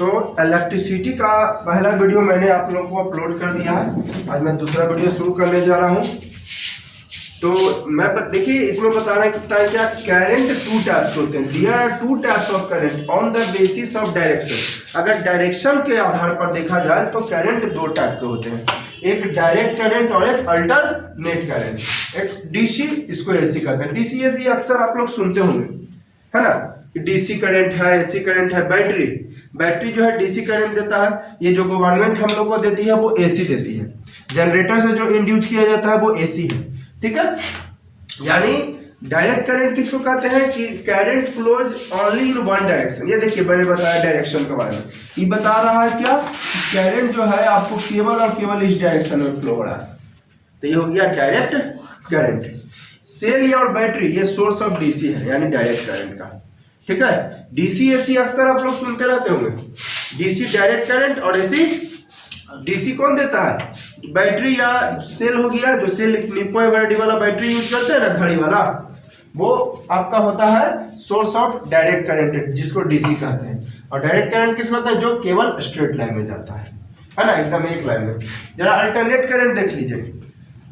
तो इलेक्ट्रिसिटी का पहला वीडियो मैंने आप लोगों को अपलोड कर दिया है। आज मैं दूसरा वीडियो शुरू करने जा रहा हूँ। तो मैं देखिए इसमें बताना है क्या, करंट टू टाइप्स होते हैं। There are two types of current on the basis of direction. अगर डायरेक्शन के आधार पर देखा जाए तो करंट दो टाइप के होते हैं, एक डायरेक्ट करंट और एक अल्टरनेट करंट। एक डीसी, इसको एसी कहते हैं। डीसी एसी अक्सर आप लोग सुनते होंगे, है ना, डीसी करंट है, एसी करंट है। बैटरी जो है डीसी करंट देता है, ये जो गवर्नमेंट हम लोग को देती है वो एसी देती है। जनरेटर से जो इंड्यूस किया जाता है वो एसी है, ठीक है। यानी डायरेक्ट करंट किसको कहते हैं कि current flows only in one direction. ये देखिए मैंने बताया डायरेक्शन के बारे में, ये बता रहा है क्या, करंट जो है आपको केवल और केवल इस डायरेक्शन में फ्लो हो रहा है। तो ये हो गया डायरेक्ट करंट। सेल और बैटरी ये सोर्स ऑफ डीसी है, यानी डायरेक्ट करंट का, ठीक है। डीसी एसी अक्सर आप लोग सुनते रहते होंगे, डीसी डायरेक्ट करंट और एसी डीसी कौन देता है, बैटरी या सेल हो गया। जो सेल लिपोइड वाला बैटरी यूज करते हैं ना, घड़ी वाला, वो आपका होता है सोर्स ऑफ डायरेक्ट करंट, जिसको डीसी कहते हैं। और डायरेक्ट करंट किस होता है, जो केवल स्ट्रेट लाइन में जाता है ना, एकदम एक लाइन में। जरा अल्टरनेट करंट देख लीजिए।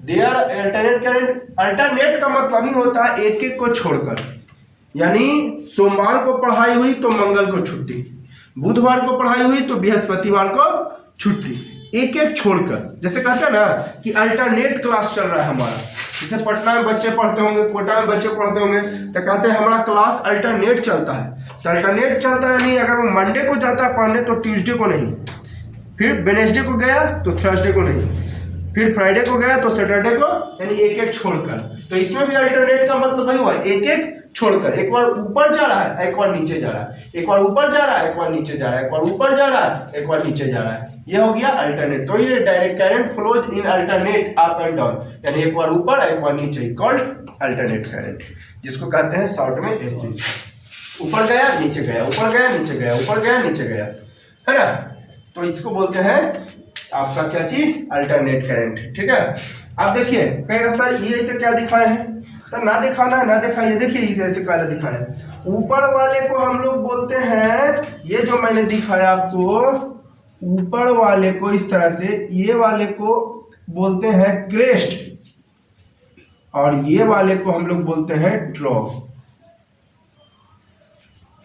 देयर अल्टरनेट करंट, अल्टरनेट का मतलब ही होता है एक एक को छोड़कर। यानी सोमवार को पढ़ाई हुई तो मंगल को छुट्टी, बुधवार को पढ़ाई हुई तो बृहस्पतिवार को छुट्टी, एक एक छोड़कर। जैसे कहते हैं ना कि अल्टरनेट क्लास चल रहा है हमारा। जैसे पटना में बच्चे पढ़ते होंगे, कोटा में बच्चे पढ़ते होंगे, तो कहते हैं हमारा क्लास अल्टरनेट चलता है। तो अल्टरनेट चलता है, नहीं अगर वो मंडे को जाता है पढ़ने तो ट्यूसडे को नहीं, फिर वेडनेसडे को गया तो थर्सडे को नहीं, फिर फ्राइडे को गया तो सैटरडे को, यानी एक एक छोड़कर। तो इसमें भी अल्टरनेट का मतलब वही हुआ, एक एक छोड़कर। एक बार ऊपर जा रहा है, एक बार नीचे जा रहा है, एक बार ऊपर जा रहा है, एक बार नीचे जा रहा है, एक बार ऊपर जा रहा है, एक बार नीचे जा रहा है। ये हो गया अल्टरनेट। तो ये direct current flows in alternate up and down, यानी एक बार ऊपर एक बार नीचे, कॉल्ड अल्टरनेट करंट, जिसको कहते हैं शॉर्ट में एसी। ऊपर गया नीचे गया, ऊपर गया नीचे गया, ऊपर गया नीचे गया, है ना। तो इसको बोलते हैं आपका क्या चीज, अल्टरनेट करंट, ठीक है। अब देखिए कहेगा सर ये ऐसे क्या दिखाए हैं, तो ना दिखाना है ना दिखाइए। देखिए इसे ऐसे क्या दिखाए, ऊपर वाले को हम लोग बोलते हैं, ये जो मैंने दिखाया आपको, ऊपर वाले को इस तरह से, ये वाले को बोलते हैं क्रेस्ट, और ये वाले को हम लोग बोलते हैं ड्रॉप,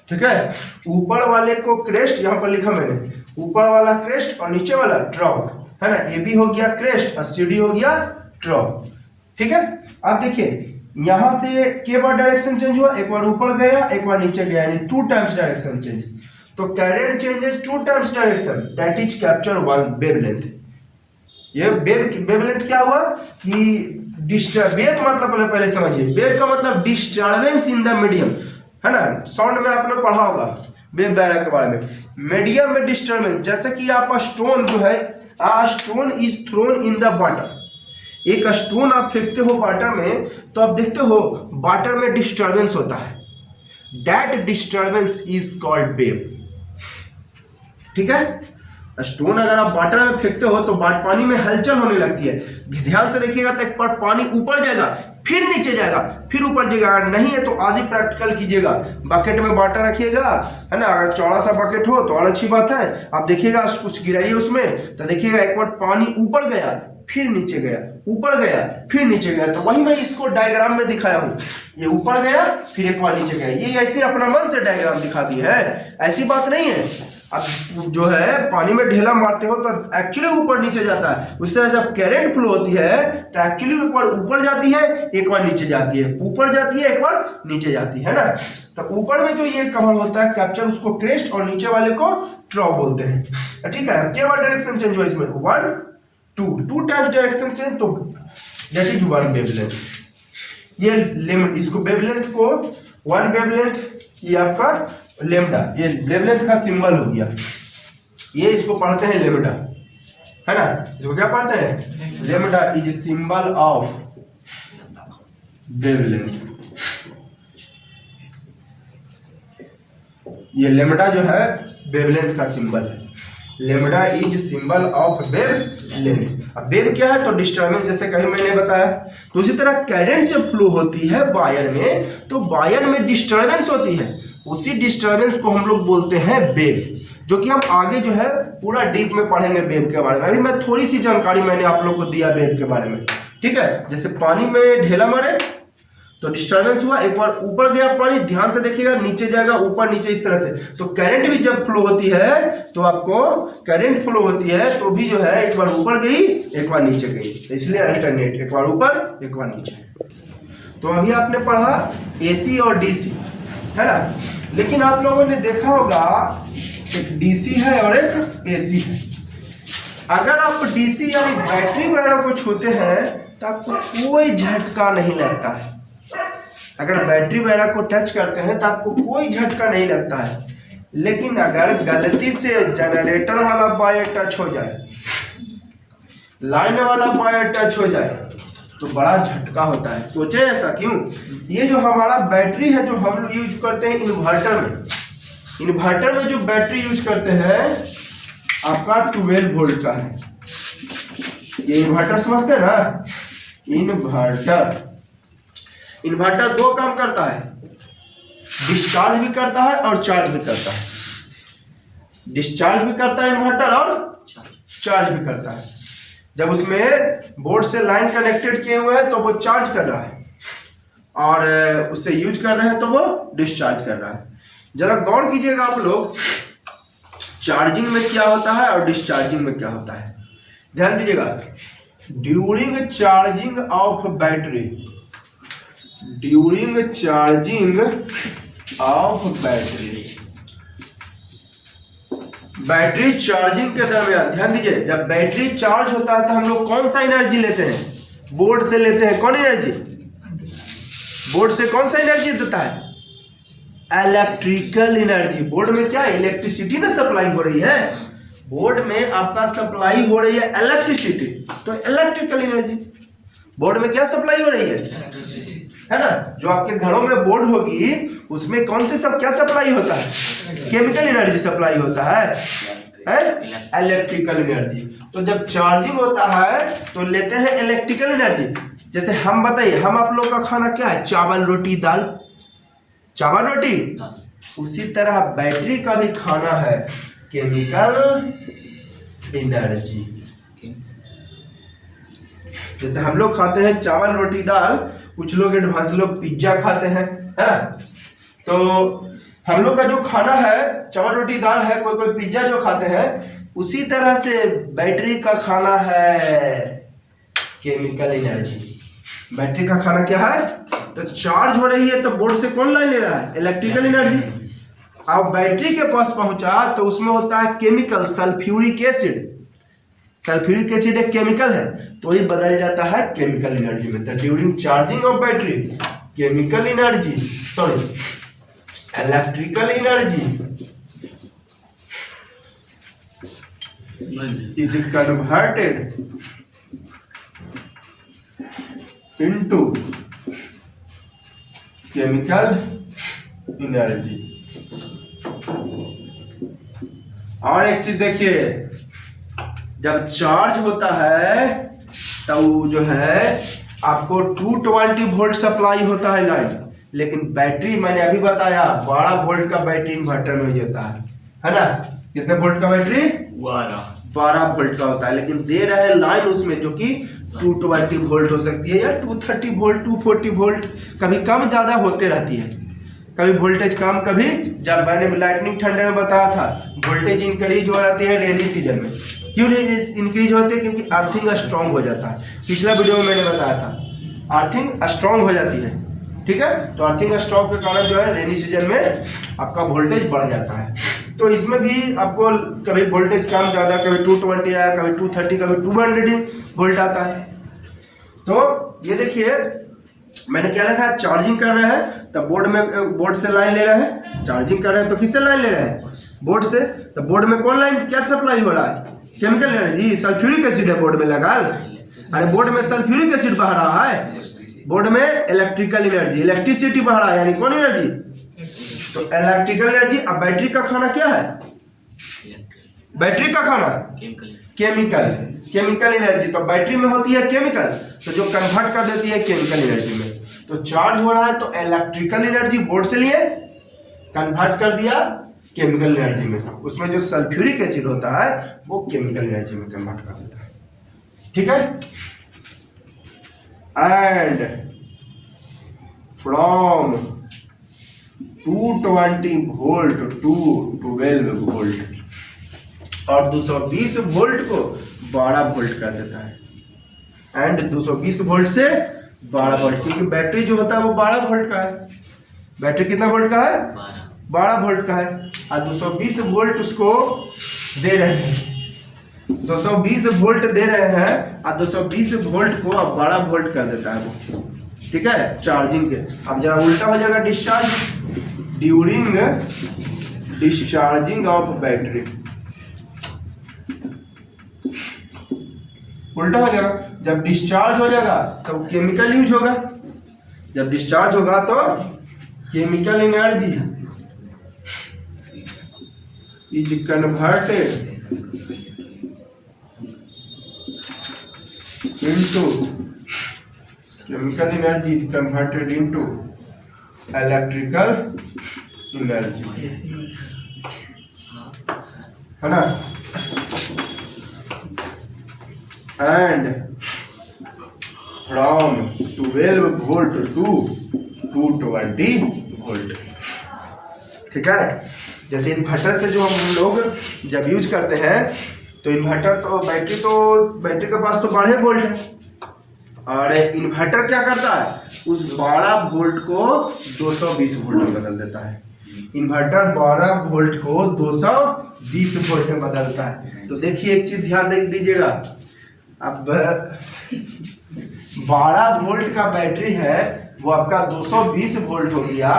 ठीक है। ऊपर वाले को क्रेस्ट, यहां पर लिखा मैंने, ऊपर वाला क्रेस्ट और नीचे वाला ड्रॉप, है ना। ये भी हो गया क्रेस्ट और सीडी हो गया ड्रॉप, ठीक है। अब देखिए यहां से के बार डायरेक्शन चेंज हुआ, एक बार ऊपर गया एक बार नीचे गया, यानी टू टाइम्स डायरेक्शन चेंज। तो current changes two times direction, that is capture one wavelength. ये वेवलेंथ क्या हुआ कि डिस्टर्ब, वेव मतलब पहले समझिए, वेव का मतलब डिस्टर्बेंस इन द मीडियम, है ना। साउंड में आपने पढ़ा होगा वेव डायरेक्ट के बारे में, मीडियम में डिस्टर्बेंस। जैसे कि आपका स्टोन जो है, a stone is thrown in the water. एक स्टोन आप फेंकते हो वाटर में, तो आप देखते हो वाटर में डिस्टर्बेंस होता है, that disturbance is called wave, ठीक है। स्टोन अगर आप वाटर में फेंकते हो तो पानी में हलचल होने लगती है। ध्यान से देखिएगा तो एक बार पानी ऊपर जाएगा, फिर नीचे जाएगा, फिर ऊपर जाएगा। अगर नहीं है तो आज ही प्रैक्टिकल कीजिएगा, बकेट में वाटर रखिएगा, है ना। अगर चौड़ा सा बकेट हो तो और अच्छी बात है। आप देखिएगा कुछ गिराइए उसमें, तो देखिएगा एक बार पानी ऊपर गया फिर नीचे गया, ऊपर गया फिर नीचे गया। तो वही मैं इसको डायग्राम में दिखाया हूँ, ये ऊपर गया फिर एक बार नीचे गया। ये ऐसे अपना मन से डायग्राम दिखा दी है, ऐसी बात नहीं है। अब जो है पानी में ढेला मारते हो तो एक्चुअली ऊपर नीचे जाता है। उस तरह जब करंट फ्लो होती है तो एक्चुअली एक बार ऊपर जाती है एक बार नीचे जाती है, ऊपर जाती है एक बार नीचे जाती है ना। तो ऊपर में जो ये कवर होता है कैप्चर, उसको क्रेस्ट, और नीचे वाले को ट्रॉप बोलते हैं, ठीक है। क्या बार डायरेक्शन चेंज हुआ इसमें, one two times direction change, तो दैट इज वन वेवलेंथ। ये लिमिट, इसको वेवलेंथ को वन वेवलेंथ, ये आपका लेमडा, ये वेवलेंथ का सिंबल हो गया। ये इसको पढ़ते हैं लेमडा, है ना। इसको क्या पढ़ते हैं, lambda is symbol of wavelength. ये लेमडा जो है वेवलेंथ का सिंबल है। Lambda is symbol of wavelength. अब वेव क्या है, तो डिस्टर्बेंस, जैसे कहीं मैंने बताया। तो उसी तरह करंट जब फ्लो होती है वायर में, तो वायर में डिस्टर्बेंस होती है। उसी डिस्टर्बेंस को हम लोग बोलते हैं वेव, जो कि हम आगे जो है पूरा डीप में पढ़ेंगे वेव के बारे में। अभी मैं थोड़ी सी जानकारी मैंने आप लोग को दिया वेव के बारे में, ठीक है। जैसे पानी में ढेला मारे तो डिस्टर्बेंस हुआ, एक बार ऊपर गया पानी, ध्यान से देखिएगा, नीचे जाएगा, ऊपर नीचे, इस तरह से। तो करंट भी जब फ्लो होती है तो आपको करंट फ्लो होती है तो भी जो है एक बार ऊपर गई एक बार नीचे गई, इसलिए अल्टरनेट, एक बार ऊपर एक बार नीचे। तो अभी आपने पढ़ा एसी और डीसी, है ना। लेकिन आप लोगों ने देखा होगा एक डीसी है और एक एसी है। अगर आप डीसी यानी बैटरी वगैरह को छूते हैं तो आपको कोई झटका नहीं लगता है। अगर बैटरी वगैरह को टच करते हैं तो आपको कोई झटका नहीं लगता है। लेकिन अगर गलती से जनरेटर वाला वायर टच हो जाए, लाइन वाला वायर टच हो जाए तो बड़ा झटका होता है। सोचे ऐसा क्यों? ये जो हमारा बैटरी है जो हम लोग यूज करते हैं इन्वर्टर में, इन्वर्टर में जो बैटरी यूज करते हैं आपका 12 वोल्ट का है। ये इन्वर्टर समझते हैं ना, इन्वर्टर दो काम करता है, डिस्चार्ज भी करता है और चार्ज भी करता है। डिस्चार्ज भी करता है इन्वर्टर और चार्ज भी करता है। जब उसमें बोर्ड से लाइन कनेक्टेड किए हुए हैं तो वो चार्ज कर रहा है, और उससे यूज कर रहे हैं तो वो डिस्चार्ज कर रहा है। जरा गौर कीजिएगा आप लोग, चार्जिंग में क्या होता है और डिस्चार्जिंग में क्या होता है, ध्यान दीजिएगा। During charging of battery, during charging of battery, battery charging के दरमियान, ध्यान दीजिए, जब बैटरी चार्ज होता है तो हम लोग कौन सा एनर्जी लेते हैं? बोर्ड से लेते हैं। कौन एनर्जी? बोर्ड से कौन सा एनर्जी देता है? Electrical energy. बोर्ड में क्या इलेक्ट्रिसिटी ना सप्लाई हो रही है, बोर्ड में आपका सप्लाई हो रही है इलेक्ट्रिसिटी, तो इलेक्ट्रिकल एनर्जी। बोर्ड में क्या सप्लाई हो रही है ना। जो आपके घरों में बोर्ड होगी उसमें कौन से सब क्या सप्लाई होता है? केमिकल एनर्जी सप्लाई होता है इलेक्ट्रिकल एनर्जी। तो जब चार्जिंग होता है तो लेते हैं इलेक्ट्रिकल एनर्जी। जैसे हम बताइए, हम आप लोग का खाना क्या है? चावल रोटी दाल, चावल रोटी। उसी तरह बैटरी का भी खाना है केमिकल एनर्जी। जैसे हम लोग खाते हैं चावल रोटी दाल, कुछ लोग एडवांस लोग पिज्जा खाते हैं, है ना। तो हम लोग का जो खाना है चावल रोटी दाल है, कोई कोई पिज्जा जो खाते हैं, उसी तरह से बैटरी का खाना है केमिकल एनर्जी। बैटरी का खाना क्या है? तो चार्ज हो रही है तो बोर्ड से कौन लाइन ले रहा है? Electrical energy. अब बैटरी के पास पहुंचा तो उसमें होता है chemical sulphuric acid. Sulphuric acid एक केमिकल है, तो ये बदल जाता है केमिकल एनर्जी में। तो during charging of battery chemical energy, sorry electrical energy is converted into chemical energy. और एक चीज देखिए, जब चार्ज होता है तब जो है आपको 220 वोल्ट सप्लाई होता है लाइन। लेकिन बैटरी मैंने अभी बताया 12 वोल्ट का बैटरी इन्वर्टर में होता है ना। कितने वोल्ट का बैटरी? 12 वोल्ट का होता है। लेकिन दे रहे हैं लाइन उसमें जो कि 220 वोल्ट हो सकती है या 230 वोल्ट, 240 वोल्ट, कभी कम ज़्यादा होते रहती है। कभी वोल्टेज कम, कभी, जब मैंने लाइटनिंग थंडर में बताया था, वोल्टेज इंक्रीज हो जाती है रेनी सीजन में। क्यों इंक्रीज होती है? क्योंकि अर्थिंग स्ट्रांग हो जाता है। पिछला वीडियो में मैंने बताया था अर्थिंग स्ट्रांग हो जाती है, ठीक है। तो अर्थिंग स्ट्रांग के कारण जो है रेनी सीजन में आपका वोल्टेज बढ़ जाता है। तो इसमें भी आपको कभी वोल्टेज कम ज़्यादा, कभी 220 आया, कभी 230, कभी 200 वोल्ट आता है। तो ये देखिए मैंने क्या लिखा है, चार्जिंग कर रहे हैं तब बोर्ड से लाइन ले रहे हैं। चार्जिंग कर रहे हैं तो किससे लाइन ले रहे हैं? बोर्ड से। तो बोर्ड में कौन लाइन क्या सप्लाई हो रहा है? Chemical energy. सल्फ्यूरिक एसिड है बोर्ड में लगा। अरे बोर्ड में सल्फ्यूरिक एसिड बह रहा है, बोर्ड में इलेक्ट्रिकल एनर्जी, इलेक्ट्रिसिटी बह रहा है, यानी कौन एनर्जी? तो इलेक्ट्रिकल एनर्जी। अब बैटरी का खाना क्या है? बैटरी का खाना केमिकल एनर्जी। तो बैटरी में होती है केमिकल, तो जो कन्वर्ट कर देती है केमिकल एनर्जी में। तो चार्ज हो रहा है तो इलेक्ट्रिकल एनर्जी बोर्ड से लिए, कन्वर्ट कर दिया केमिकल एनर्जी में। उसमें जो सल्फ्यूरिक एसिड होता है वो केमिकल एनर्जी में कन्वर्ट कर देता है। ठीक है। And from 220 volt to 12 volt, और 220 वोल्ट को 12 वोल्ट कर देता है। एंड 220 वोल्ट से 12 वोल्ट, क्योंकि बैटरी जो होता है वो 12 वोल्ट का है। बैटरी कितना वोल्ट का है? 12 वोल्ट का है। और 220 वोल्ट उसको दे रहे हैं, 220 वोल्ट दे रहे हैं, और 220 वोल्ट को अब 12 वोल्ट कर देता है वो। ठीक है, चार्जिंग के। अब जरा उल्टा हो जाएगा, discharge during discharging of battery, उल्टा हो जाएगा। जब डिस्चार्ज हो जाएगा तो केमिकल यूज होगा, जब डिस्चार्ज होगा तो chemical energy is converted into chemical energy is converted into electrical energy, है ना। And from 12 volt to 220 volt. ठीक है। जैसे इन्वर्टर से जो हम लोग जब यूज करते हैं तो इन्वर्टर तो बैटरी के पास तो 12 वोल्ट है, और इन्वर्टर क्या करता है, उस 12 वोल्ट को 220 वोल्ट में बदल देता है। इन्वर्टर 12 वोल्ट को 220 वोल्ट में बदलता है। तो देखिए एक चीज ध्यान दीजिएगा, अब 12 वोल्ट का बैटरी है, वो आपका 220 वोल्ट हो गया।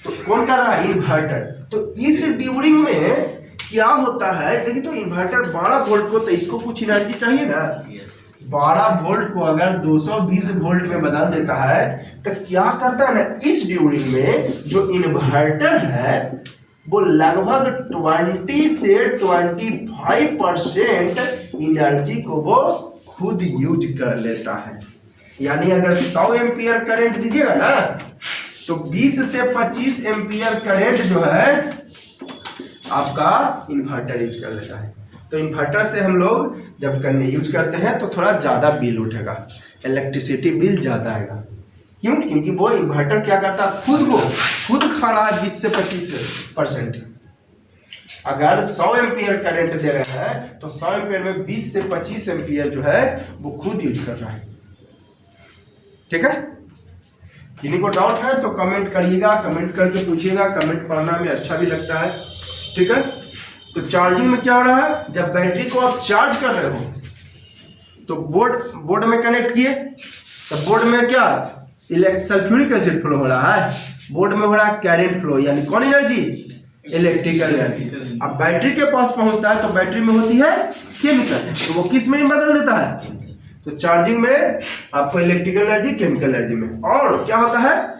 तो कौन कर रहा है? इन्वर्टर। तो इस ड्यूरिंग में क्या होता है, देखिए तो इन्वर्टर 12 वोल्ट को, तो इसको कुछ एनर्जी चाहिए ना। 12 वोल्ट को अगर 220 वोल्ट में बदल देता है तो क्या करता है ना, इस ड्यूरिंग में जो इन्वर्टर है वो लगभग 20 से 25% एनर्जी को वो खुद यूज कर लेता है। यानी अगर 100 एम्पियर करंट दीजिएगा ना, तो 20 से 25 एम्पियर करंट जो है आपका इन्वर्टर यूज कर लेता है। तो इन्वर्टर से हम लोग जब करने यूज करते हैं तो थोड़ा ज़्यादा बिल उठेगा, इलेक्ट्रिसिटी बिल ज़्यादा आएगा। क्यों? क्योंकि वो इन्वर्टर क्या करता है, खुद खा रहा है 20 से 25%। अगर 100 एम्पियर करंट दे रहे हैं तो 100 एम्पियर में 20 से 25 एम्पियर जो है वो खुद यूज कर रहा है। ठीक है। जिन्हीं को डाउट है तो कमेंट करिएगा, कमेंट करके पूछिएगा, कमेंट पढ़ना में अच्छा भी लगता है। ठीक है। तो चार्जिंग में क्या हो रहा है, जब बैटरी को आप चार्ज कर रहे हो तो बोर्ड में कनेक्ट किए, तो बोर्ड में क्या सल्फ्यूरिक एसिड फ्लो हो रहा है, बोर्ड में हो रहा है करंट फ्लो, यानी कौन एनर्जी? Electrical energy. अब बैटरी के पास पहुंचता है तो बैटरी में होती है केमिकल, तो वो किस में बदल देता है? तो चार्जिंग में आपको इलेक्ट्रिकल एनर्जी, केमिकल एनर्जी में। और क्या होता है,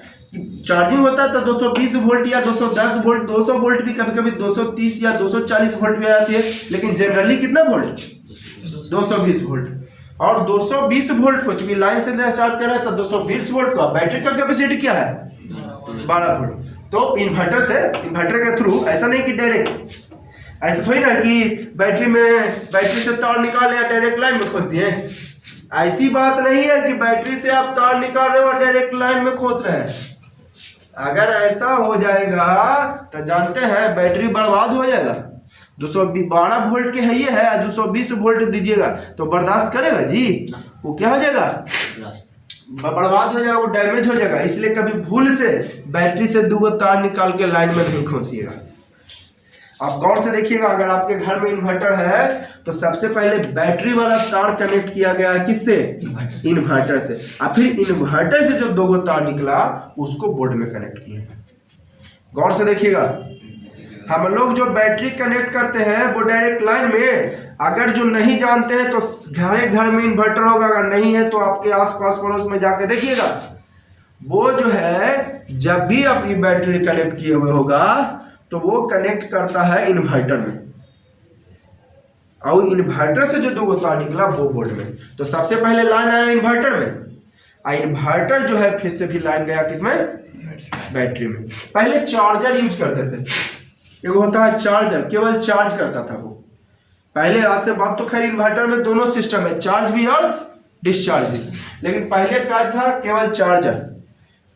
चार्जिंग होता है तो 220 वोल्ट या 210 वोल्ट, 200 वोल्ट भी कभी कभी 230 या 240 वोल्ट भी आती है, लेकिन जनरली कितना वोल्ट? 220 वोल्ट। और 220 वोल्ट को चूंकि लाइन से चार्ज कर रहा है तो 220 वोल्ट का बैटरी का कैपेसिटी क्या है? 12 वोल्ट। तो इन्वर्टर के थ्रू ऐसा नहीं कि डायरेक्ट, ऐसा थोड़ी ना कि बैटरी से तार निकाले या डायरेक्ट लाइन में खोस दिए, ऐसी बात नहीं है कि बैटरी से आप तार निकाल रहे हो और डायरेक्ट लाइन में खोस रहे हैं। अगर ऐसा हो जाएगा तो जानते हैं बैटरी बर्बाद हो जाएगा। 212 वोल्ट के है ये है, 220 वोल्ट दीजिएगा तो बर्दाश्त करेगा जी? वो क्या हो जाएगा? बर्बाद हो जाएगा, वो डैमेज हो जाएगा। इसलिए कभी भूल से बैटरी से 2 तार निकाल के लाइन में नहीं खोसिएगा। आप गौर से देखिएगा, अगर आपके घर में इन्वर्टर है तो सबसे पहले बैटरी वाला तार कनेक्ट किया गया है किससे? इन्वर्टर से। और फिर इन्वर्टर से जो 2 तार निकला उसको बोर्ड में कनेक्ट किए। गौर से देखिएगा, हम लोग जो बैटरी कनेक्ट करते हैं वो डायरेक्ट लाइन में, अगर जो नहीं जानते हैं तो घर में इन्वर्टर होगा, अगर नहीं है तो आपके आसपास पड़ोस में जाके देखिएगा, वो जो है जब भी आप ये बैटरी कनेक्ट किए हुए होगा तो वो कनेक्ट करता है इन्वर्टर में, और इन्वर्टर से जो 2 तार निकला वो बोर्ड में। तो सबसे पहले लाइन आया इन्वर्टर में, और इन्वर्टर जो है फिर से भी लाइन गया किसमें? बैटरी में। पहले चार्जर यूज करते थे, एक होता है चार्जर, केवल चार्ज करता था वो पहले। आज से अब तो खैर इन्वर्टर में दोनों सिस्टम है, चार्ज भी और डिस्चार्ज भी, लेकिन पहले क्या था, केवल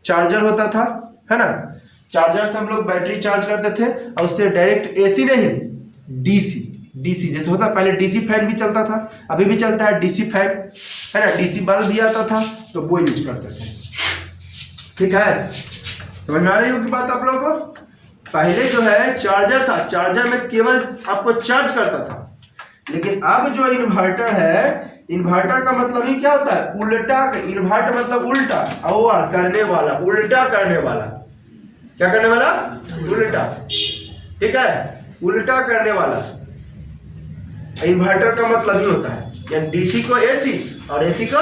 चार्जर होता था, है ना। चार्जर से हम लोग बैटरी चार्ज करते थे और उससे डायरेक्ट एसी नहीं, डीसी जैसे होता है। पहले डीसी फैन भी चलता था, अभी भी चलता है डीसी फैन, है ना। डीसी बल्ब भी आता था तो वो यूज करते थे, ठीक है। समझ में आ रही होगी बात आप लोगों को। पहले जो है चार्जर था, चार्जर में केवल आपको चार्ज करता था, लेकिन अब जो इन्वर्टर है, इन्वर्टर का मतलब ही क्या होता है, उल्टा। इन्वर्टर मतलब उल्टा, और करने वाला, उल्टा करने वाला। क्या करने वाला, उल्टा, ठीक है, उल्टा करने वाला। इन्वर्टर का मतलब ही होता है, यानी डीसी को एसी और एसी को।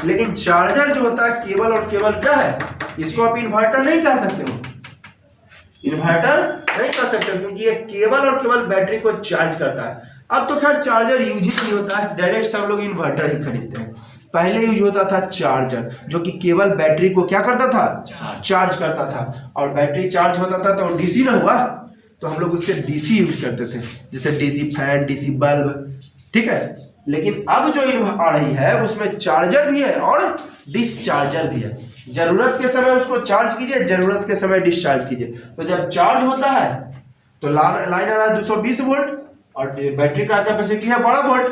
लेकिन चार्जर जो होता है केवल और केवल क्या है, इसको आप इन्वर्टर नहीं कह सकते हो, इन्वर्टर नहीं कह सकते, क्योंकि ये केवल और केवल बैटरी को चार्ज करता है। अब तो खैर चार्जर यूज ही नहीं होता है, डायरेक्ट सब लोग इन्वर्टर ही खरीदते हैं। पहले यूज होता था चार्जर, जो कि केवल बैटरी को क्या करता था, चार्ज करता था। और बैटरी चार्ज होता था तो डीसी ना हुआ, तो हम लोग उससे डीसी यूज करते थे, जैसे डीसी फैन, डीसी बल्ब, ठीक है। लेकिन अब जो आ रही है उसमें चार्जर भी है और डिस्चार्जर भी है। जरूरत के समय उसको चार्ज कीजिए, जरूरत के समय डिस्चार्ज कीजिए। तो जब चार्ज होता है तो लाइन आ रहा है 220 वोल्ट, और बैटरी का कैपेसिटी है 12 वोल्ट,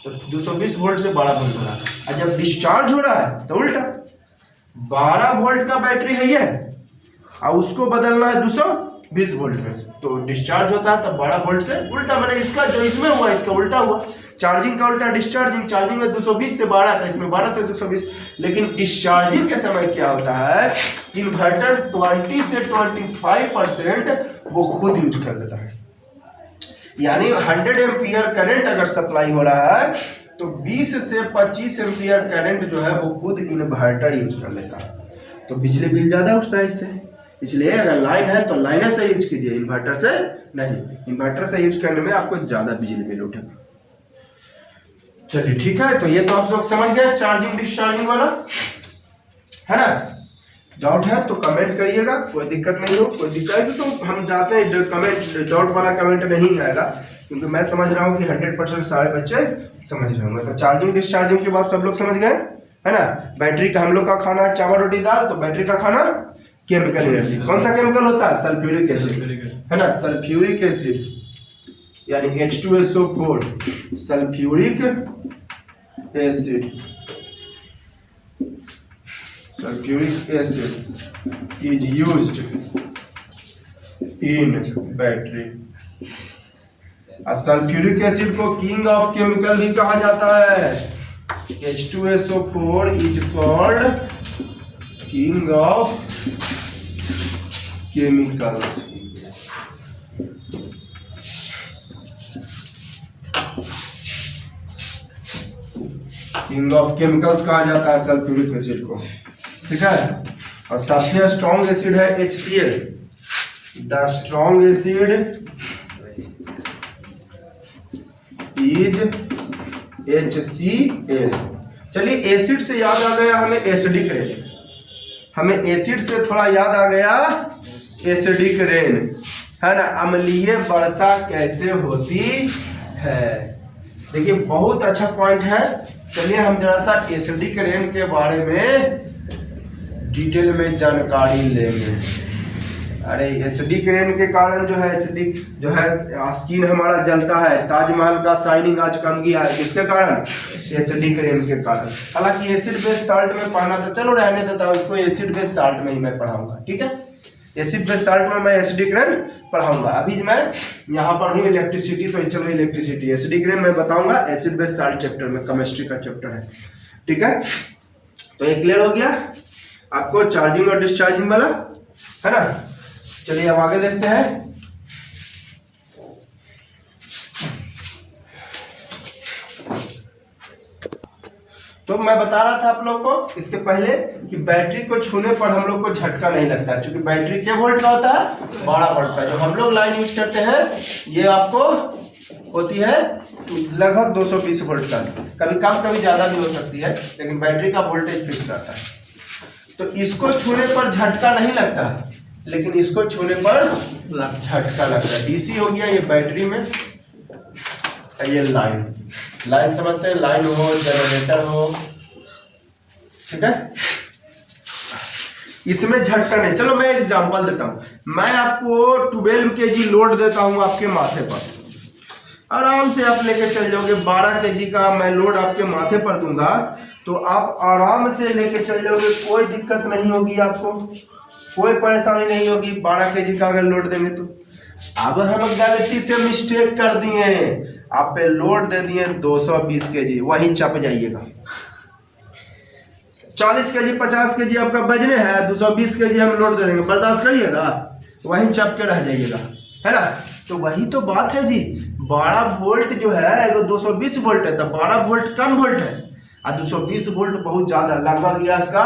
तो 220 वोल्ट से 12 वोल्ट हो रहा है। और जब डिस्चार्ज हो रहा है तो उल्टा, 12 वोल्ट का बैटरी है ये, और उसको बदलना है 220 वोल्ट में, तो डिस्चार्ज होता है तब 12 वोल्ट से उल्टा। मैंने इसका जो इसमें हुआ इसका उल्टा हुआ, चार्जिंग का उल्टा डिस्चार्जिंग। चार्जिंग में 220 से 12 था, इसमें 12 से 220। लेकिन डिस्चार्जिंग के समय क्या होता है, इन्वर्टर 20 से 25% वो खुद यूज कर लेता है। यानी 100 एम्पियर करंट अगर सप्लाई हो रहा है तो 20 से 25 एम्पियर करंट जो है वो खुद इन्वर्टर यूज कर लेता है। तो बिजली बिल ज्यादा उठता है इससे। इसलिए अगर लाइन है तो लाइने से यूज कीजिए, इन्वर्टर से नहीं। इन्वर्टर से यूज करने में आपको ज्यादा बिजली बिल उठेगा। चलिए ठीक है, तो ये तो आप लोग समझ गए चार्जिंग डिस्चार्जिंग वाला, है ना। डाउट है तो कमेंट करिएगा, कोई दिक्कत नहीं हो, कोई दिक्कत है तो हम जाते हैं कमेंट, डाउट वाला कमेंट नहीं आएगा, क्योंकि मैं समझ रहा हूँ कि 100% सारे बच्चे समझ रहे होंगे। तो चार्जिंग डिस्चार्जिंग की बात सब लोग समझ गए, है ना। बैटरी का हम लोग का खाना है चावल रोटी दाल, तो बैटरी का खाना केमिकल एनर्जी। कौन सा केमिकल होता है, सल्फ्यूरिक एसिड, है ना। सल्फ्यूरिक एसिड यानी H2SO4, sulphuric acid, sulfuric acid is used in battery। Sulphuric acid को किंग ऑफ केमिकल भी कहा जाता है। H2SO4 is called king of chemicals। King of chemicals कहा जाता है सल्फ्यूरिक एसिड को, ठीक है। और सबसे स्ट्रॉन्ग एसिड है HCl, the strong acid is HCl। चलिए एसिड से याद आ गया हमें एसिडिक रेन, हमें एसिड से थोड़ा याद आ गया एसिडिक रेन, है ना। अम्लीय वर्षा कैसे होती है, देखिए बहुत अच्छा पॉइंट है। चलिए हम जरा सा एसिडिक रेन के बारे में डिटेल में जानकारी लेंगे। अरे एसिडिक रेन के कारण जो है, एसिडिक जो है स्किन हमारा जलता है, ताजमहल का शाइनिंग आज कम गया है, किसके कारण, एसिडिक रेन के कारण। हालांकि एसिड बेस साल्ट में पढ़ना था, चलो रहने देता हूँ इसको, एसिड बेस साल्ट में ही मैं पढ़ाऊंगा, ठीक है। एसिड बेस साल्ट में मैं एसिडिक रेन पढ़ाऊंगा। अभी मैं यहाँ पर हूँ इलेक्ट्रिसिटी, तो चलो इलेक्ट्रिसिटी, एसिडिक रेन मैं बताऊंगा एसिड बेस साल्ट चैप्टर में, केमिस्ट्री का चैप्टर है, ठीक है। तो ये क्लियर हो गया आपको चार्जिंग और डिस्चार्जिंग वाला, है ना। चलिए अब आगे देखते हैं। तो मैं बता रहा था आप लोग को इसके पहले कि बैटरी को छूने पर हम लोग को झटका नहीं लगता, क्योंकि बैटरी क्या वोल्ट का होता है, 12 वोल्ट का। जो हम लोग लाइन यूज करते हैं ये आपको होती है लगभग 220 वोल्ट का, कभी कम कभी ज्यादा भी हो सकती है, लेकिन बैटरी का वोल्टेज फिक्स रहता है। तो इसको छूने पर झटका नहीं लगता, लेकिन इसको छूने पर झटका लगता है। डीसी हो गया ये बैटरी में, ये लाइन समझते हैं, लाइन हो जनरेटर हो, ठीक है। इसमें झटका नहीं। चलो मैं एग्जांपल देता हूं, मैं आपको 12 kg लोड देता हूं आपके माथे पर, आराम से आप लेके चल जाओगे। 12 kg का मैं लोड आपके माथे पर दूंगा तो आप आराम से लेके चल जाओगे, कोई दिक्कत नहीं होगी, आपको कोई परेशानी नहीं होगी 12 kg का अगर लोड देंगे तो। अब हम गलती से मिस्टेक कर दिए, आप पे लोड दे दिए 220 kg, वहीं चप जाइएगा। 40 kg 50 kg आपका बजने है, 220 kg हम लोड दे देंगे, बर्दाश्त करिएगा, वहीं चप के रह जाइएगा, है ना। तो वही तो बात है जी, 12 वोल्ट जो है अगर 220 वोल्ट है तो 12 वोल्ट कम वोल्ट है, और 220 वोल्ट बहुत ज़्यादा, लगभग गैस का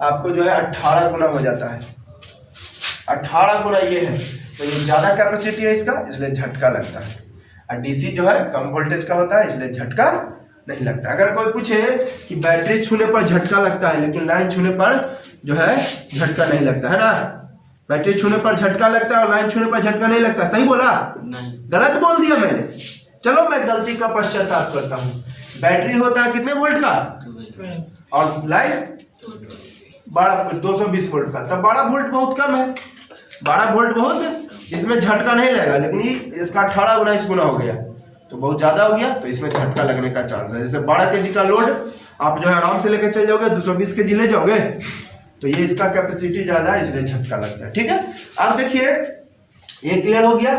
आपको जो है 18 गुना हो जाता है, 18 गुना ये है। तो ये ज़्यादा कैपेसिटी है इसका, इसलिए झटका लगता है। और डीसी जो है कम वोल्टेज का होता है, इसलिए झटका नहीं लगता। अगर कोई पूछे कि बैटरी छूने पर झटका लगता है लेकिन लाइन छूने पर जो है झटका नहीं लगता, है ना। बैटरी छूने पर झटका लगता है और लाइन छूने पर झटका नहीं लगता, सही बोला? नहीं, गलत बोल दिया मैंने। चलो मैं गलती का पश्चाताप करता हूँ। बैटरी होता है कितने वोल्ट का और लाइन 220 वोल्ट का, तब 12 वोल्ट बहुत कम है, 12 वोल्ट बहुत, इसमें झटका नहीं लगेगा। लेकिन इसका 18 गुना 19 गुना हो गया तो बहुत ज़्यादा हो गया, तो इसमें झटका लगने का चांस है। जैसे 12 kg का लोड आप जो है आराम से लेकर चल जाओगे, 220 kg ले जाओगे तो ये इसका कैपेसिटी ज़्यादा है, इसलिए झटका लगता है, ठीक है। अब देखिए ये क्लियर हो गया।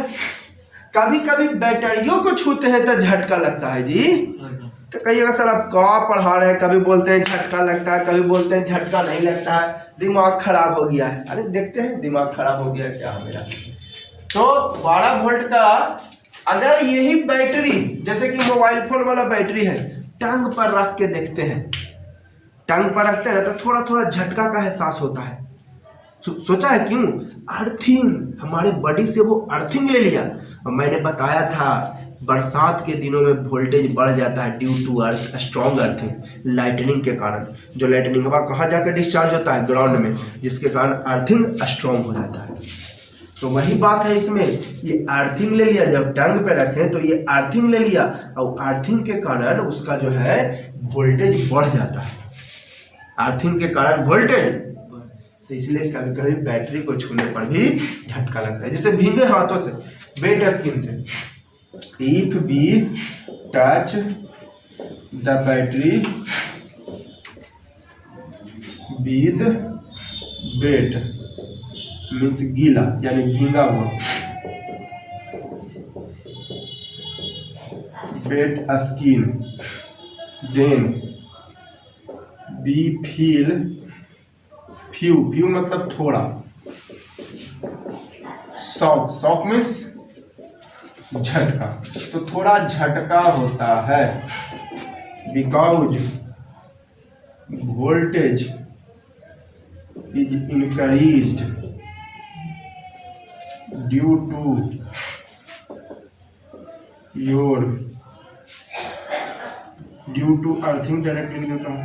कभी कभी बैटरियों को छूते हैं तो झटका लगता है जी। तो कहिएगा सर आप क्या पढ़ा रहे हैं, कभी बोलते हैं झटका लगता है, कभी बोलते हैं झटका नहीं लगता है, दिमाग खराब हो गया है। अरे देखते हैं दिमाग खराब हो गया है क्या मेरा। तो 12 वोल्ट का अगर यही बैटरी जैसे कि मोबाइल फोन वाला बैटरी है, टंग पर रख के देखते हैं, टंग पर रखते हैं तो थोड़ा थोड़ा झटका का एहसास होता है। सोचा है क्यों? अर्थिंग, हमारे बॉडी से वो अर्थिंग ले लिया। और मैंने बताया था बरसात के दिनों में वोल्टेज बढ़ जाता है due to earth strong earthing, lightning के कारण। जो लाइटनिंग हवा कहाँ जाकर डिस्चार्ज होता है? ग्राउंड में, जिसके कारण अर्थिंग स्ट्रॉन्ग हो जाता है। तो वही बात है इसमें, ये अर्थिंग ले लिया, जब टंग पे रखें तो ये अर्थिंग ले लिया और अर्थिंग के कारण उसका जो है वोल्टेज बढ़ जाता है, अर्थिंग के कारण वोल्टेज। तो इसलिए कभी कभी बैटरी को छूने पर भी झटका लगता है, जैसे भीगे हाथों से, वेट स्किन से। If we touch the battery with wet means गीला यानी भीगा हुआ, wet skin, then we feel few मतलब थोड़ा, शॉक मीन्स झटका, तो थोड़ा झटका होता है because voltage is increased due to earthing, direct लिख देता हूँ,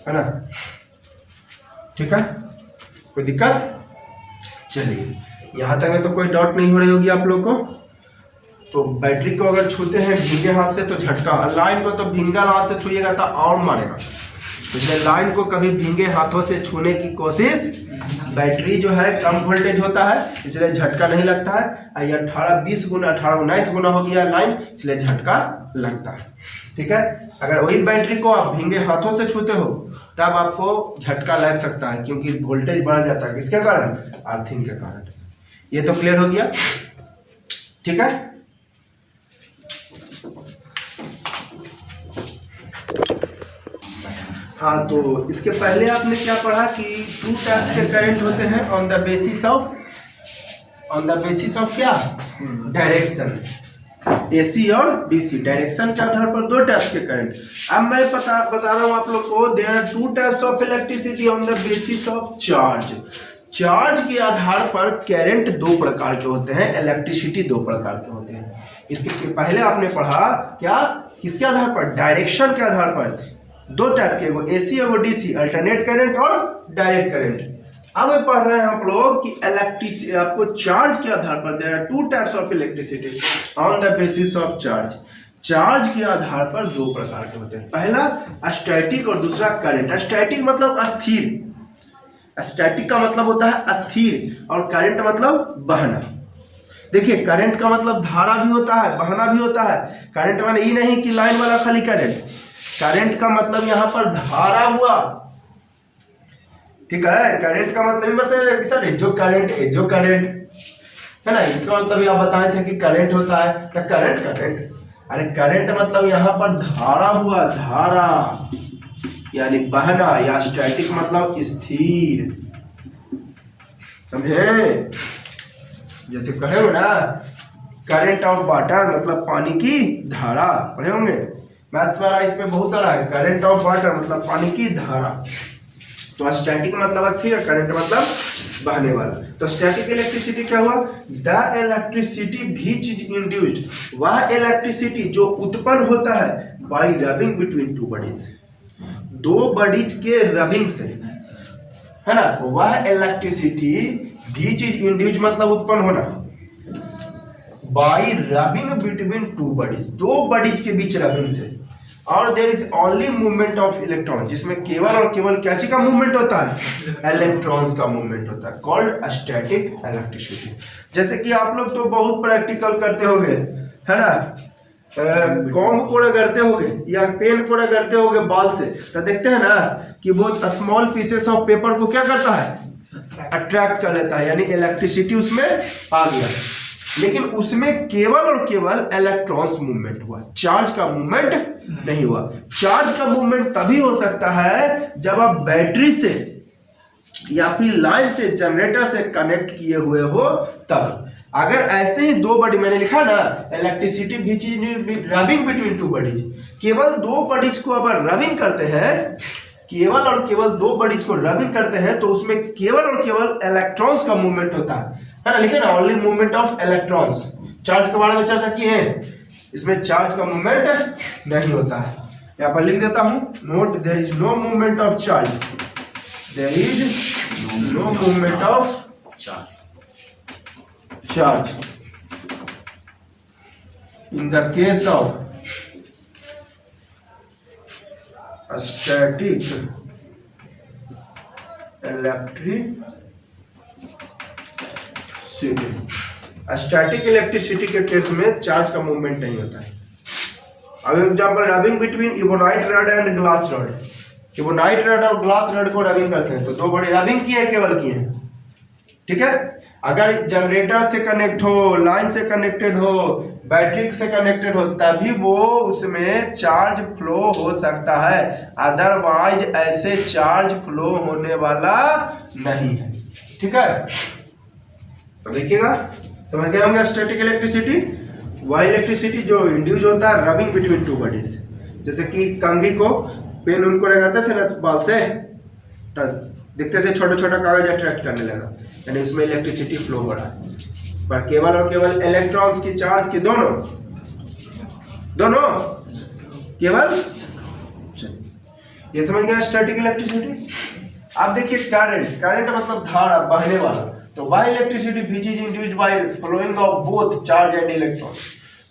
है ना। ठीक है, कोई दिक्कत? चलिए यहाँ तक में तो कोई डाउट नहीं हो रही होगी आप लोग को। तो बैटरी को अगर छूते हैं भीगे हाथ से तो झटका, लाइन को तो भींगा हाथ से छूएगा तो और मारेगा। इसलिए लाइन को कभी भीगे हाथों से छूने की कोशिश, बैटरी जो है कम वोल्टेज होता है इसलिए झटका नहीं लगता है। ये 18-20 गुना 18-19 गुना हो गया लाइन, इसलिए झटका लगता है, ठीक है। अगर वही बैटरी को आप भीगे हाथों से छूते हो तब आपको झटका लग सकता है, क्योंकि वोल्टेज बढ़ जाता है, किसके कारण? अर्थिंग के कारण। ये तो क्लियर हो गया, ठीक है। हाँ, तो इसके पहले आपने क्या पढ़ा कि 2 टाइप्स के करंट होते हैं ऑन द बेसिस ऑफ क्या? डायरेक्शन। एसी और डीसी, डायरेक्शन के आधार पर 2 टाइप्स के करंट। अब मैं बता रहा हूँ आप लोग को, there are 2 types of electricity on the basis of charge. Charge के आधार पर करंट 2 प्रकार के होते हैं, इलेक्ट्रिसिटी 2 प्रकार के होते हैं। इसके पहले आपने पढ़ा क्या? किसके आधार पर? डायरेक्शन के आधार पर। दो टाइप के, एगो एसी एगो डीसी, अल्टरनेट करंट और डायरेक्ट करंट। अब पढ़ रहे हैं हम लोग कि इलेक्ट्रिसिटी आपको चार्ज के आधार पर, there are two types of electricity on the basis of charge. Charge के आधार पर दो प्रकार के होते हैं, पहला स्टैटिक और दूसरा करंट। स्टैटिक मतलब अस्थिर, स्टैटिक का मतलब होता है अस्थिर और करंट मतलब बहना। देखिए करंट का मतलब धारा भी होता है, बहना भी होता है। करंट माने ये नहीं कि लाइन वाला खाली करंट, करंट का मतलब यहाँ पर धारा हुआ, ठीक है। करंट का मतलब बस सर जो करंट है ना, इसका मतलब आप बताए थे कि करंट होता है तो करंट अरे करंट मतलब यहाँ पर धारा हुआ, धारा यानी बहना, या स्टैटिक मतलब स्थिर, समझे। जैसे कहे हो ना करंट ऑफ वाटर मतलब पानी की धारा, पढ़े होंगे मैथ्स वाला, इसमें बहुत सारा है। करंट ऑफ वाटर मतलब पानी की धारा, तो स्टैटिक मतलब स्थिर, करंट मतलब बहने वाला। तो स्टैटिक इलेक्ट्रिसिटी क्या हुआ, the electricity which is induced, वह इलेक्ट्रिसिटी जो उत्पन्न होता है bye rubbing between two bodies, दो बॉडीज के रबिंग से, है ना। वह इलेक्ट्रिसिटी व्हिच इज इंड्यूस्ड मतलब उत्पन्न होना, by rubbing between two bodies, दो बॉडीज के बीच रबिंग से, और there is only movement of electron, जिसमें केवल और केवल कैसी का मूवमेंट होता है, इलेक्ट्रॉन्स का मूवमेंट होता है, कॉल्ड स्टैटिक इलेक्ट्रिसिटी। जैसे कि आप लोग तो बहुत प्रैक्टिकल करते होंगे, है ना, कॉम्ब को रगड़ते होगे या पेन को रगड़ते होगे बॉल से, तो देखते हैं ना कि बहुत स्मॉल पीसेस ऑफ पेपर को क्या करता है, अट्रैक्ट कर लेता है, यानी इलेक्ट्रिसिटी उसमें आ गया। लेकिन उसमें केवल और केवल इलेक्ट्रॉन्स मूवमेंट हुआ, चार्ज का मूवमेंट नहीं हुआ। चार्ज का मूवमेंट तभी हो सकता है जब आप बैटरी से या फिर लाइन से, जनरेटर से कनेक्ट किए हुए हो तब। अगर ऐसे ही दो बॉडी, मैंने लिखा ना electricity which is rubbing between two bodies, केवल दो बॉडीज को अगर रबिंग करते हैं, केवल और केवल दो बॉडीज को रबिंग करते हैं, तो उसमें केवल और केवल इलेक्ट्रॉन्स का मूवमेंट होता है ना, लिखे ना, only movement of electrons. Charge के बारे में चर्चा की है, इसमें चार्ज का मूवमेंट नहीं होता है। यहाँ पर लिख देता हूं, note there is no movement of charge, there is no movement of charge in the case of static electricity. Static electricity के केस में चार्ज का मूवमेंट नहीं होता है। अब example, rubbing between ebonite rod and glass rod. Ebonite rod और glass rod को rubbing करते हैं, तो दो बड़ी रबिंग किए केवल किए हैं, ठीक है। अगर जनरेटर से कनेक्ट हो, लाइन से कनेक्टेड हो, बैटरी से कनेक्टेड हो, तभी वो उसमें चार्ज फ्लो हो सकता है, अदरवाइज ऐसे चार्ज फ्लो होने वाला नहीं है, ठीक है। तो देखिएगा, समझ गए होंगे स्टैटिक इलेक्ट्रिसिटी, वह इलेक्ट्रिसिटी जो इंड्यूस होता है रबिंग बिटवीन टू बॉडीज। जैसे कि कंघी को पेन उनको रगड़ते थे ना बाल से, तब दिखते थे छोटा छोटा कागज अट्रैक्ट करने लगा, यानी उसमें इलेक्ट्रिसिटी फ्लो हो रहा है। पर केवल और केवल इलेक्ट्रॉन्स की चार्ज की दोनों केवल, ये समझ गया स्टैटिक इलेक्ट्रिसिटी। अब देखिए करंट मतलब धारा, बहने वाला। तो वह electricity which is induced by flowing of both charge and electron,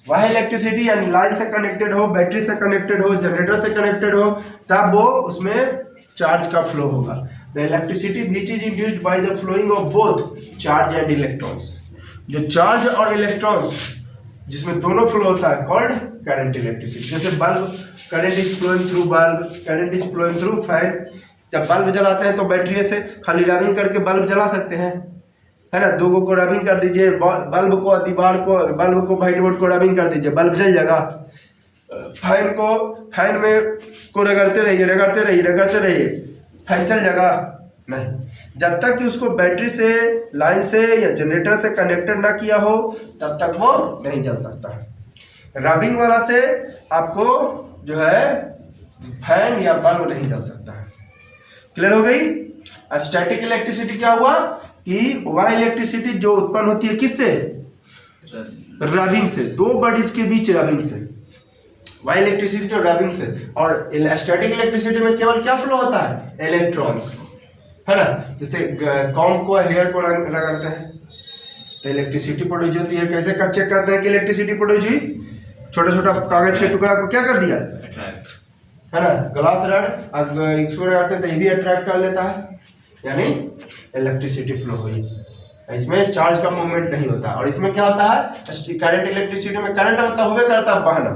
वह इलेक्ट्रिसिटी यानी लाइन से कनेक्टेड हो, बैटरी से कनेक्टेड हो, जनरेटर से कनेक्टेड हो, तब वो उसमें चार्ज का फ्लो होगा। The electricity which is induced by the flowing of both charge and electrons, जो चार्ज और इलेक्ट्रॉन्स जिसमें दोनों फ्लो होता है, कॉल्ड करंट इलेक्ट्रिसिटी। जैसे bulb, current is flowing through bulb, current is flowing through fan. जब bulb जलाते हैं तो बैटरी से खाली रबिंग करके बल्ब जला सकते हैं, है ना। दो को रबिंग कर दीजिए, बल्ब को दीवार को, बल्ब को व्हाइट बोर्ड को रबिंग कर दीजिए, बल्ब जल जाएगा। फैन में को रगड़ते रहिए, फैन चल जाएगा नहीं, जब तक कि उसको बैटरी से, लाइन से या जनरेटर से कनेक्टेड ना किया हो तब तक वो नहीं जल सकता है। रबिंग वाला से आपको जो है फैन या बल्ब नहीं जल सकता है। क्लियर हो गई। स्टैटिक इलेक्ट्रिसिटी क्या हुआ कि वह इलेक्ट्रिसिटी जो उत्पन्न होती है किससे, रबिंग से, दो बॉडीज के बीच रबिंग से। वाई इलेक्ट्रिसिटी जो रबिंग से, और स्टैटिक इलेक्ट्रिसिटी में केवल क्या फ्लो होता है, इलेक्ट्रॉन्स, है ना। जैसे कॉम्ब को हेयर को रगड़ते हैं तो इलेक्ट्रिसिटी प्रोड्यूस होती है। कैसे चेक करते हैं कि इलेक्ट्रिसिटी प्रोड्यूस हुई, छोटा छोटा कागज के टुकड़ा को क्या कर दिया, है ना, ग्लास रड इसको रगड़ते हैं तो ये भी अट्रैक्ट कर लेता है, यानी इलेक्ट्रिसिटी फ्लो हुई। इसमें चार्ज का मूवमेंट नहीं होता। और इसमें क्या होता है, करंट इलेक्ट्रिसिटी में करंट मतलब होवे करता है बहना।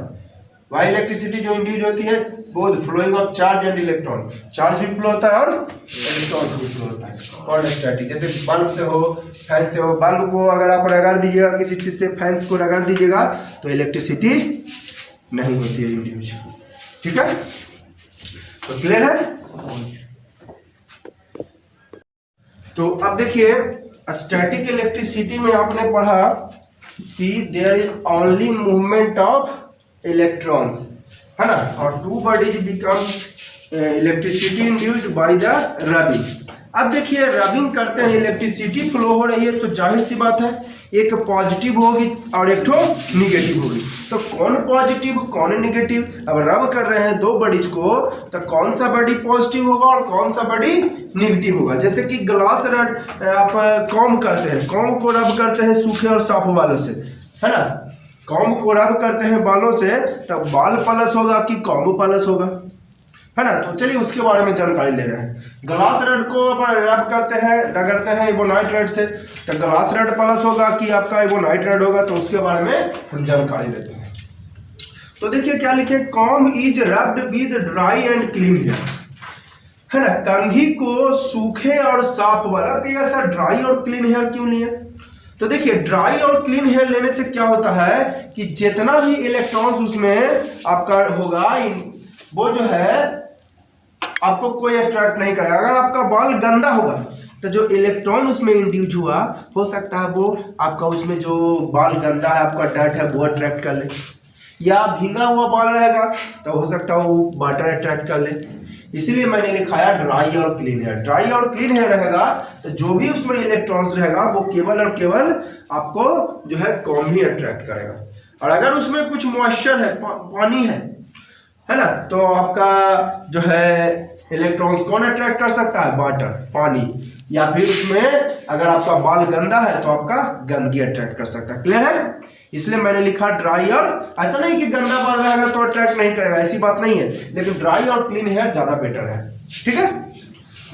वाई इलेक्ट्रिसिटी जो इंड्यूस होती है both flowing of charge and electron, charge भी फ्लो होता है और इलेक्ट्रॉन भी फ्लो होता है। कॉल्ड स्टैटिक, जैसे बल्ब से हो, फैन से हो, बल्ब को अगर आप रगड़ दीजिएगा किसी चीज से, फैंस को रगड़ दीजिएगा तो इलेक्ट्रिसिटी नहीं होती है इंड्यूस। ठीक है, तो क्लियर है। तो अब देखिए स्टैटिक इलेक्ट्रिसिटी में आपने पढ़ा कि there is only movement of electrons, है ना, और two bodies become electricity induced by the rubbing. अब देखिए रबिंग करते हैं, इलेक्ट्रिसिटी फ्लो हो रही है तो जाहिर सी बात है एक पॉजिटिव होगी और एक ठो निगेटिव होगी। तो कौन पॉजिटिव कौन निगेटिव, अब रब कर रहे हैं दो बॉडीज को तो कौन सा बॉडी पॉजिटिव होगा और कौन सा बॉडी निगेटिव होगा। जैसे कि ग्लास रड आप कॉम्ब करते हैं, कॉम्ब को रब करते हैं सूखे और साफ बालों से, है ना, कॉम्ब को रब करते हैं बालों से तब बाल प्लस होगा कि कॉम्ब प्लस होगा, है ना। तो चलिए उसके बारे में जानकारी ले रहे हैं। ग्लास रड को अपन रब करते हैं, रगड़ते हैं इबोनाइट रड से तो ग्लास रड प्लस होगा कि आपका इबोनाइट रड होगा, तो उसके बारे में हम जानकारी लेते हैं। तो देखिए क्या लिखे, comb is rubbed with dry and clean hair, है ना। कंघी को सूखे और साफ वाला, तो ऐसा ड्राई और क्लीन हेयर क्यों नहीं है। तो देखिए ड्राई और क्लीन हेयर लेने से क्या होता है कि जितना भी इलेक्ट्रॉन्स उसमें आपका होगा वो जो है आपको कोई अट्रैक्ट नहीं करेगा। अगर आपका बाल गंदा होगा तो जो इलेक्ट्रॉन उसमें इंड्यूस हुआ हो सकता है वो आपका उसमें जो बाल गंदा है आपका डर्ट है वो अट्रैक्ट कर ले, या भींगा हुआ बाल रहेगा तो हो सकता है वो वाटर अट्रैक्ट कर ले। इसीलिए मैंने लिखा है ड्राई और क्लीन हेयर। ड्राई और क्लीन हेयर रहेगा तो जो भी उसमें इलेक्ट्रॉन्स रहेगा वो केवल और केवल आपको जो है कॉम ही अट्रैक्ट करेगा। और अगर उसमें कुछ मॉइस्चर है, पानी है ना, तो आपका जो है इलेक्ट्रॉन्स कौन अट्रैक्ट कर सकता है, वाटर, पानी, या फिर उसमें अगर आपका बाल गंदा है तो आपका गंदगी अट्रैक्ट कर सकता है। क्लियर है, इसलिए मैंने लिखा ड्राई। और ऐसा नहीं कि गंदा बाल रहेगा तो अट्रैक्ट नहीं करेगा, ऐसी बात नहीं है, लेकिन ड्राई और क्लीन हेयर ज्यादा बेटर है। ठीक है,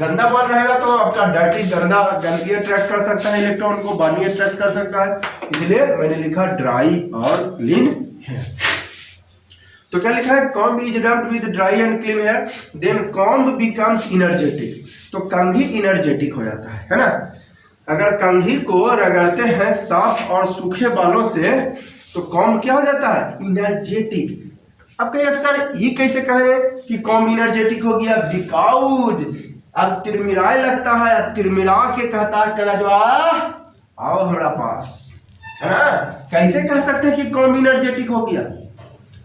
गंदा बाल रहेगा तो आपका डर्टी गंदगी अट्रैक्ट कर सकता है, इलेक्ट्रॉन को पानी अट्रैक्ट कर सकता है, इसलिए मैंने लिखा ड्राई और क्लीन हेयर। तो क्या लिखा है, comb is rubbed with dry and clean hair then comb becomes energetic. तो कंघी इनर्जेटिक हो जाता है ना। अगर कंघी को रगड़ते हैं साफ और सूखे बालों से तो कॉम्ब क्या हो जाता है, इनर्जेटिक। अब कहिए सर ये कैसे कहे कि कॉम्ब इनर्जेटिक हो गया, बिकॉज अब तिरमिराए लगता है, तिरमिरा के कहता है कलजवा आओ हमारा पास, है ना। कैसे कह सकते हैं कि कॉम्ब इनर्जेटिक हो गया।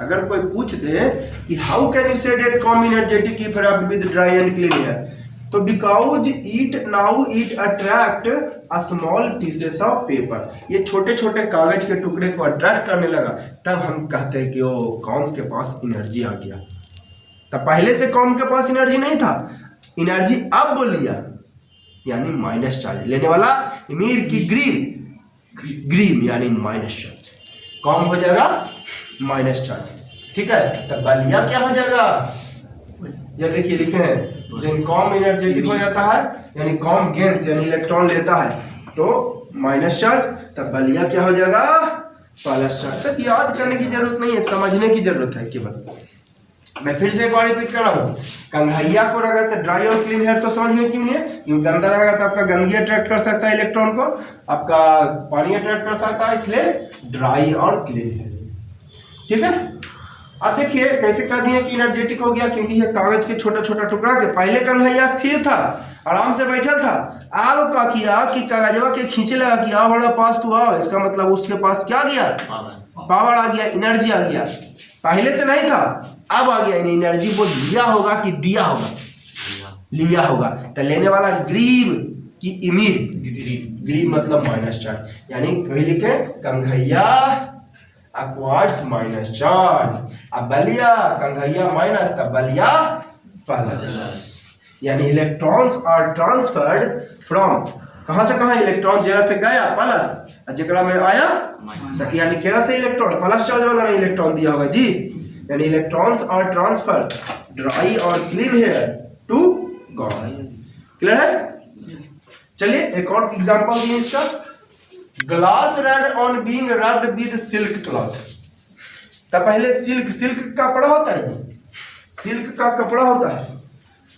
अगर कोई पूछ दे कि how can you say that comb energetic if rubbed with dry and clean hair, तो because it attract a small pieces of paper, ये छोटे छोटे कागज के टुकड़े को अट्रैक्ट करने लगा, तब हम कहते हैं कि ओ कॉम्ब के पास एनर्जी आ गया। तब पहले से कॉम्ब के पास एनर्जी नहीं था, एनर्जी अब बोल लिया, यानी माइनस चार्ज लेने वाला इमीर की ग्रीम यानी माइनस चार्ज, कॉम्ब हो जाएगा माइनस चार्ज। ठीक है, तब बलिया क्या हो जाएगा, ये लिखिए लिखे हैं लेकिन कॉम एनर्जेटिक हो जाता है, यानी कॉम गेंस यानी इलेक्ट्रॉन लेता है तो माइनस चार्ज, तब बलिया क्या हो जाएगा, प्लस चार्ज। तक याद करने की जरूरत नहीं है, समझने की जरूरत है केवल। मैं फिर से एक बार रिपीट कर रहा हूँ, कंघैया को रगड़ते ड्राई और क्लीन हेयर तो समझ में क्यों नहीं है, क्योंकि गंदा रहेगा तो आपका गंदगी अट्रैक्ट कर सकता है इलेक्ट्रॉन को, आपका पानी अट्रैक्ट कर सकता है, इसलिए ड्राई और क्लीन हेयर। ठीक है, अब देखिए कैसे कह दिए कि एनर्जेटिक हो गया, क्योंकि ये कागज के छोटा छोटा टुकड़ा के पहले कंघैया स्थिर था, आराम से बैठा था, अब क्या किया कि कागजवा के खींचे लगा कि आओ हमारे पास तो आओ, इसका मतलब उसके पास क्या गया, पावर आ गया, एनर्जी आ गया। पहले से नहीं था, अब आ गया, एनर्जी वो लिया होगा कि दिया होगा, लिया होगा। तो लेने वाला ग्रीव की इमीर, ग्रीव मतलब माइनस चार्ज, यानी कहीं लिखे कंघैया क्वार्ट्ज माइनस चार्ज, अब बलिया कंघैया माइनस तब बलिया प्लस। यानी इलेक्ट्रॉन्स आर ट्रांसफर्ड फ्रॉम, कहां से कहां? इलेक्ट्रॉन जरा से गया प्लस, जकड़ा में आया तक, यानी केरा से इलेक्ट्रॉन प्लस चार्ज वाला नहीं इलेक्ट्रॉन दिया होगा जी। यानी इलेक्ट्रॉन्स आर ट्रांसफर ड्राई और clean hair to god. Clear है? चलिए एक और एग्जांपल दिए इसका। Glass rod on being rubbed with silk cloth. तब पहले सिल्क का कपड़ा होता है जी, सिल्क का कपड़ा होता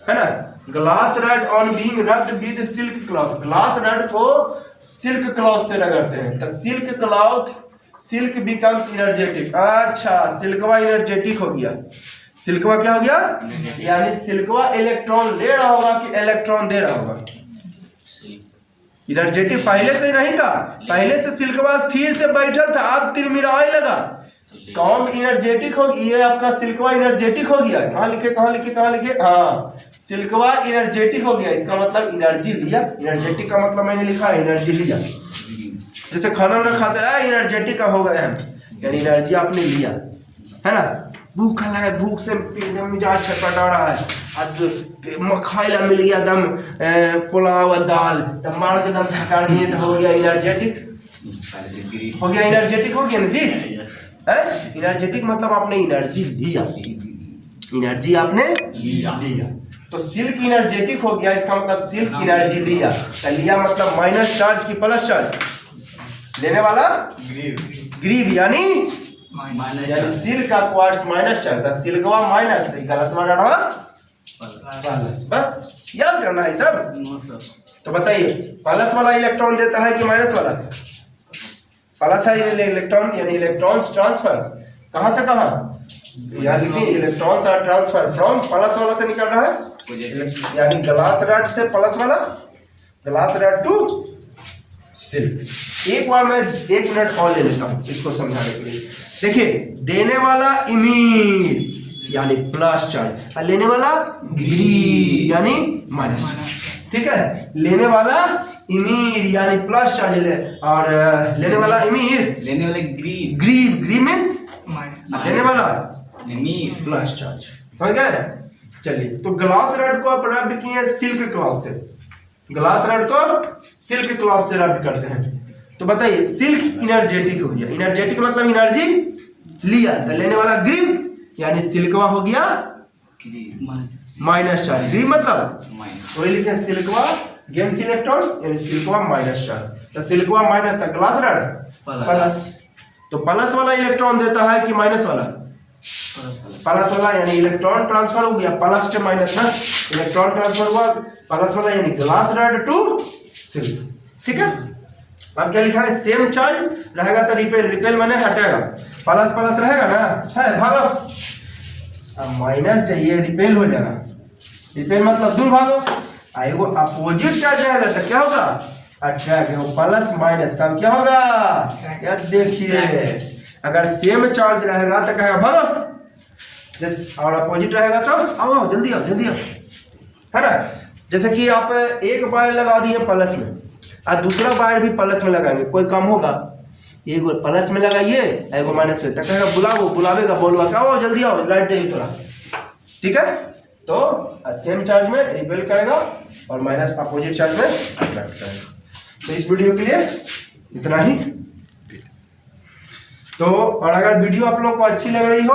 है ना। Glass rod on being rubbed with silk cloth, glass red को सिल्क क्लॉथ से रगड़ते हैं तो silk cloth, silk becomes energetic. अच्छा, सिल्कवा एनर्जेटिक हो गया। सिल्कवा क्या हो गया? यानी सिल्कवा इलेक्ट्रॉन ले रहा होगा कि इलेक्ट्रॉन दे रहा होगा? एनर्जेटिक पहले से नहीं था, पहले से सिल्कवा स्थिर से बैठल था, अब तिरमिराए लगा। कौन एनर्जेटिक हो? ये आपका सिल्कवा एनर्जेटिक हो गया। कहाँ लिखे कहाँ लिखे कहाँ लिखे? हाँ, सिल्कवा एनर्जेटिक हो गया, इसका मतलब एनर्जी लिया। एनर्जेटिक का मतलब मैंने लिखा एनर्जी लिया। जैसे खाना वाना खाते हैं एनर्जेटिक हो गए हम, यानी एनर्जी आपने लिया, है ना। भूख लगा है, भूख से मिजाज छटपटा रहा है, आज खाइला मिल गया दम पुलाव दाल, तब मार के दम धकार दिए तो हो गया एनर्जेटिक, हो गया एनर्जेटिक, हो गया ना जी। एनर्जेटिक मतलब आपने एनर्जी लिया, एनर्जी आपने लिया। तो सिल्क एनर्जेटिक हो गया, इसका मतलब सिल्क एनर्जी लिया। तो लिया मतलब माइनस चार्ज की प्लस चार्ज, लेने वाला ग्रीव यानी सिल्क का क्वार्ट्ज माइनस चार्ज था, सिल्कवा माइनस तो गलसवा डालवा प्लस। बस याद करना है सब। तो बताइए प्लस वाला इलेक्ट्रॉन देता है कि माइनस वाला? प्लस है इलेक्ट्रॉन, यानी इलेक्ट्रॉन्स ट्रांसफर कहां से कहां? यानी लिखिए electrons are transfer from, plus वाला से निकल रहा है, यानी ग्लास रॉड से प्लस वाला, ग्लास रॉड टू सिल्क। एक बार मैं 1 मिनट और ले लेता हूं इसको समझाने के लिए। देखिए, देने वाला इमीर यानी प्लस चार्ज, और लेने वाला ग्रीव यानी माइनस चार्ज। ठीक है, लेने वाला इमीर यानी प्लस चार्ज और लेने वाला इमीर, लेने वाले ग्रीव, ग्रीव मींस लेने वाला इमीर प्लस चार्ज। समझ गए? चलिए, तो ग्लास रॉड को आप रब्ड किए सिल्क क्लॉथ से, ग्लास रॉड को सिल्क क्लॉथ से रब्ड करते हैं। तो बताइए सिल्क एनर्जेटिक हो गया, एनर्जेटिक मतलब एनर्जी लिया, तो लेने वाला ग्रीव यानी सिल्कवा हो गया माइनस चार्ज, ग्रीव मतलब वही लिखे सिल्कवा गेंस इलेक्ट्रॉन यानी सिल्कवा माइनस चार्ज। तो सिल्कवा माइनस था, ग्लास रॉड प्लस, तो प्लस वाला इलेक्ट्रॉन देता है कि माइनस वाला? प्लस वाला, यानी इलेक्ट्रॉन ट्रांसफर हो गया प्लस से माइनस ना, इलेक्ट्रॉन ट्रांसफर हुआ प्लस वाला यानी ग्लास रॉड टू सिल्क। ठीक है, अब क्या लिखा है? सेम चार्ज रहेगा तो रिपेल, रिपेल माने हटेगा, प्लस प्लस रहेगा ना, है भागो। अब माइनस चाहिए, रिपेल हो जाएगा, रिपेल मतलब दूर भागो। एगो अपोजिट चार्ज रहेगा तो क्या होगा? अट्रैक्ट, प्लस माइनस तब क्या होगा? क्या देखिए, अगर सेम चार्ज रहेगा तो कहेगा भागो, और अपोजिट रहेगा तो आओ जल्दी आओ जल्दी आओ, है ना। जैसे कि आप एक वायर लगा दिए प्लस में और दूसरा वायर भी प्लस में लगाएंगे, कोई कम होगा? एक प्लस में लगाइए, एगो माइनस में, तो कहेगा बुलाओ, बुलावेगा, बोलवा क्या आओ जल्दी आओ लाइट दे थोड़ा। ठीक है, तो सेम चार्ज में रिपेल करेगा और माइनस अपोजिट चार्ज में अट्रैक्ट करेगा। तो इस वीडियो के लिए इतना ही। तो और अगर वीडियो आप लोगों को अच्छी लग रही हो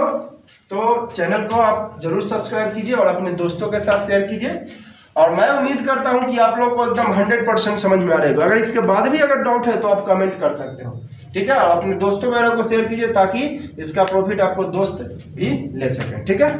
तो चैनल को आप जरूर सब्सक्राइब कीजिए और अपने दोस्तों के साथ शेयर कीजिए। और मैं उम्मीद करता हूं कि आप लोगों को एकदम 100% समझ में आ रहेगा। अगर इसके बाद भी अगर डाउट है तो आप कमेंट कर सकते हो। ठीक है, और अपने दोस्तों वगैरह को शेयर कीजिए ताकि इसका प्रॉफिट आपको दोस्त भी ले सकें। ठीक है।